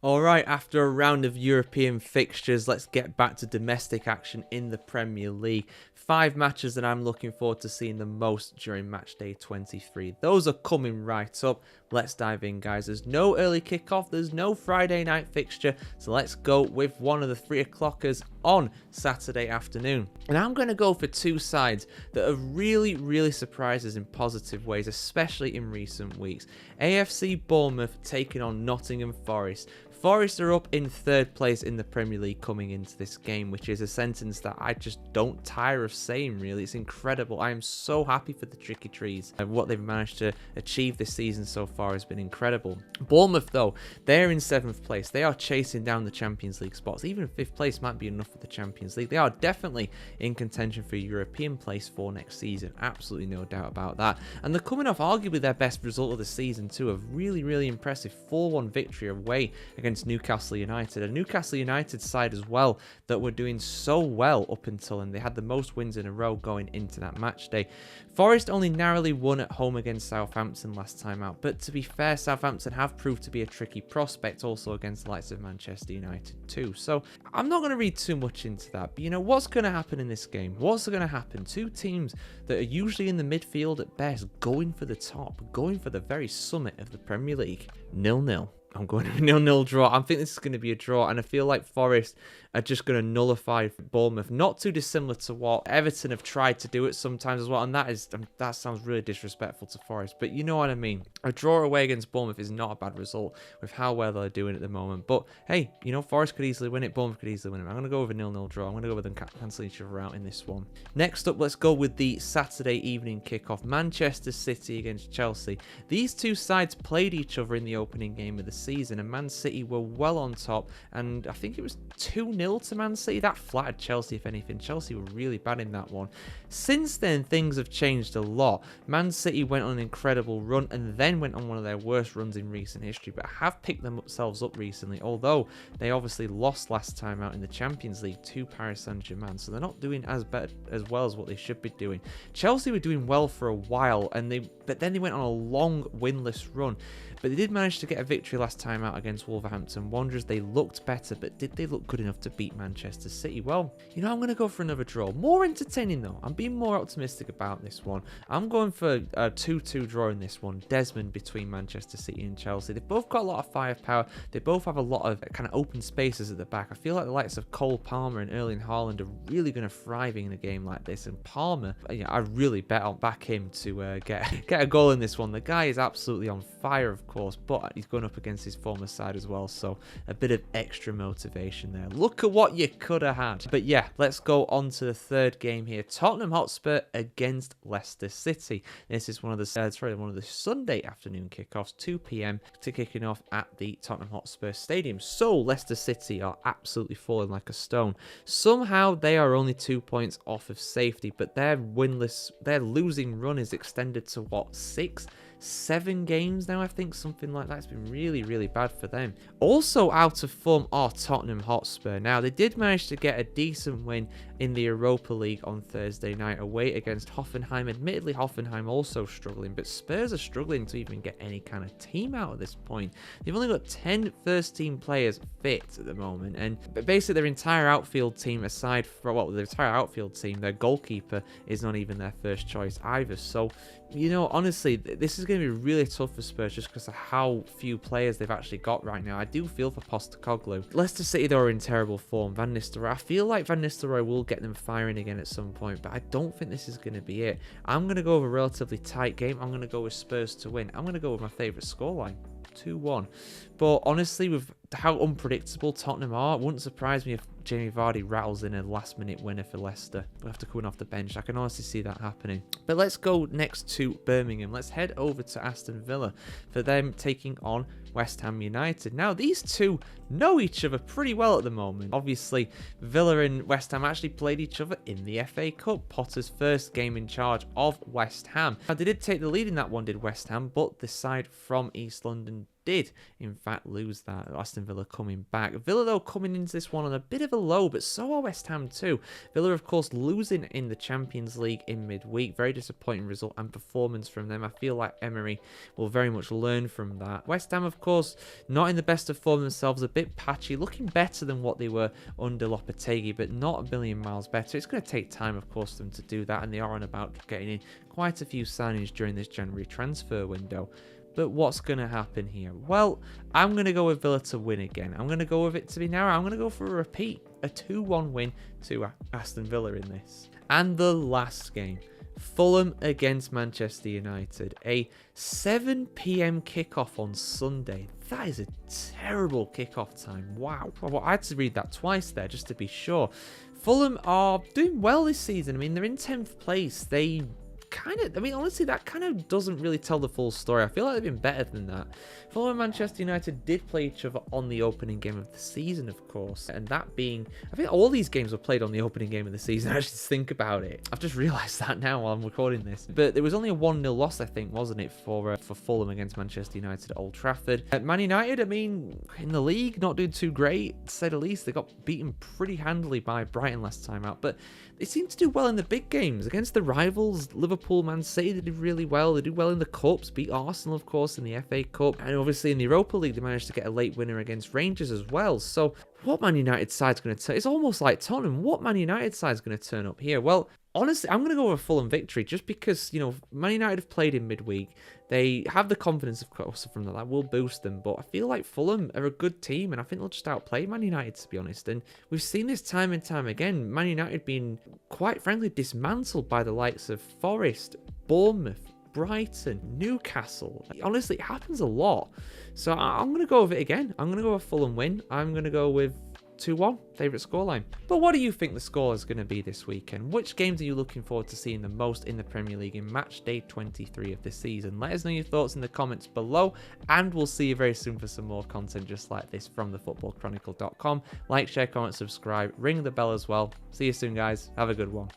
Alright, after a round of European fixtures, let's get back to domestic action in the Premier League. 5 matches that I'm looking forward to seeing the most during Matchday 23. Those are coming right up. Let's dive in, guys. There's no early kickoff, there's no Friday night fixture, so let's go with one of the 3 o'clockers on Saturday afternoon. And I'm going to go for 2 sides that have really surprised us in positive ways, especially in recent weeks. AFC Bournemouth taking on Nottingham Forest. Forest are up in 3rd place in the Premier League coming into this game, which is a sentence that I just don't tire of saying, really. It's incredible. I am so happy for the Tricky Trees, and what they've managed to achieve this season so far has been incredible. Bournemouth, though, they're in 7th place. They are chasing down the Champions League spots. Even 5th place might be enough for the Champions League. They are definitely in contention for a European place for next season. Absolutely no doubt about that. And they're coming off arguably their best result of the season too. A really impressive 4-1 victory away against Newcastle United. A Newcastle United side as well that were doing so well up until, and they had the most wins in a row going into that match day. Forest only narrowly won at home against Southampton last time out, but to be fair, Southampton have proved to be a tricky prospect also against the likes of Manchester United too. So I'm not going to read too much into that, but you know what's going to happen in this game? What's going to happen? 2 teams that are usually in the midfield at best, going for the top, going for the very summit of the Premier League. 0-0. I'm going to a 0-0 draw. I think this is going to be a draw, and I feel like Forest are just going to nullify Bournemouth. Not too dissimilar to what Everton have tried to do it sometimes as well, and that sounds really disrespectful to Forest, but you know what I mean. A draw away against Bournemouth is not a bad result with how well they're doing at the moment, but hey, you know, Forest could easily win it, Bournemouth could easily win it. I'm going to go with a 0-0 draw. I'm going to go with them cancelling each other out in this one. Next up, let's go with the Saturday evening kickoff. Manchester City against Chelsea. These 2 sides played each other in the opening game of the season, and Man City were well on top, and I think it was 2-0 to Man City. That flattered Chelsea, if anything. Chelsea were really bad in that one. Since then, things have changed a lot. Man City went on an incredible run and then went on one of their worst runs in recent history, but have picked themselves up recently, although they obviously lost last time out in the Champions League to Paris Saint-Germain, so they're not doing as well as what they should be doing. Chelsea were doing well for a while, but then they went on a long winless run. But they did manage to get a victory last time out against Wolverhampton Wanderers. They looked better, but did they look good enough to beat Manchester City? Well, you know, I'm going to go for another draw. More entertaining, though. I'm being more optimistic about this one. I'm going for a 2-2 draw in this one. Desmond between Manchester City and Chelsea. They've both got a lot of firepower. They both have a lot of kind of open spaces at the back. I feel like the likes of Cole Palmer and Erling Haaland are really going to thrive in a game like this. And Palmer, I really back him to get a goal in this one. The guy is absolutely on fire, of course, but he's going up against his former side as well, so a bit of extra motivation there. Look at what you could have had. But yeah, let's go on to the 3rd game here. Tottenham Hotspur against Leicester City. This is one of the Sunday afternoon kickoffs, 2 p.m. to kicking off at the Tottenham Hotspur Stadium. So Leicester City are absolutely falling like a stone. Somehow they are only 2 points off of safety, but their losing run is extended to what, 7 games now, I think, something like that. It's been really bad for them. Also out of form are Tottenham Hotspur. Now, they did manage to get a decent win in the Europa League on Thursday night away against Hoffenheim. Admittedly, Hoffenheim also struggling, but Spurs are struggling to even get any kind of team out at this point. They've only got 10 first-team players fit at the moment, and basically their entire outfield team, aside from, well, their entire outfield team, their goalkeeper is not even their first choice either. So, you know, honestly, this is going to be really tough for Spurs just because of how few players they've actually got right now. I do feel for Postecoglou. Leicester City, though, are in terrible form. Van Nistelrooy, I feel like Van Nistelrooy will get them firing again at some point, but I don't think this is going to be it. I'm going to go with a relatively tight game. I'm going to go with Spurs to win. I'm going to go with my favourite scoreline, 2-1. But honestly, with how unpredictable Tottenham are, it wouldn't surprise me if Jamie Vardy rattles in a last-minute winner for Leicester. We'll have to come off the bench. I can honestly see that happening. But let's go next to Birmingham. Let's head over to Aston Villa for them taking on West Ham United. Now, these two know each other pretty well at the moment. Obviously, Villa and West Ham actually played each other in the FA Cup, Potter's first game in charge of West Ham. Now, they did take the lead in that one, did West Ham, but the side from East London did, in fact, lose that. Aston Villa coming back. Villa, though, coming into this one on a bit of a low, but so are West Ham too. Villa, of course, losing in the Champions League in midweek. Very disappointing result and performance from them. I feel like Emery will very much learn from that. West Ham, of of course, not in the best of form themselves, a bit patchy, looking better than what they were under Lopetegui, but not a million miles better. It's going to take time, of course, for them to do that, and they are on about getting in quite a few signings during this January transfer window. But what's going to happen here? Well, I'm going to go with Villa to win again. I'm going to go with it to be narrow. I'm going to go for a repeat. A 2-1 win to Aston Villa in this. And the last game. Fulham against Manchester United. A 7 p.m. kickoff on Sunday. That is a terrible kickoff time. Wow. Well, I had to read that twice there just to be sure. Fulham are doing well this season. I mean, they're in 10th place. They honestly, that kind of doesn't really tell the full story. I feel like they've been better than that. Fulham and Manchester United did play each other on the opening game of the season, of course, and that being, I think all these games were played on the opening game of the season. I just think about it. I've just realised that now while I'm recording this. But there was only a 1-0 loss, I think, wasn't it, for Fulham against Manchester United at Old Trafford. Man United, I mean, in the league, not doing too great, to say the least. They got beaten pretty handily by Brighton last time out, but they seem to do well in the big games against the rivals. Liverpool, Man City, they did really well. They did well in the Cups, beat Arsenal, of course, in the FA Cup. And obviously in the Europa League, they managed to get a late winner against Rangers as well. So what Man United side's going to turn? It's almost like Tottenham. What Man United side's going to turn up here? Well, honestly, I'm going to go with a Fulham victory just because, you know, Man United have played in midweek. They have the confidence, of course, from that will boost them. But I feel like Fulham are a good team, and I think they'll just outplay Man United, to be honest. And we've seen this time and time again. Man United being, quite frankly, dismantled by the likes of Forest, Bournemouth, Brighton, Newcastle. Honestly, it happens a lot. So I'm going to go with it again. I'm going to go with a Fulham win. I'm going to go with 2-1, favourite scoreline. But what do you think the score is going to be this weekend? Which games are you looking forward to seeing the most in the Premier League in match day 23 of this season? Let us know your thoughts in the comments below, and we'll see you very soon for some more content just like this from thefootballchronicle.com. Like, share, comment, subscribe, ring the bell as well. See you soon, guys. Have a good one.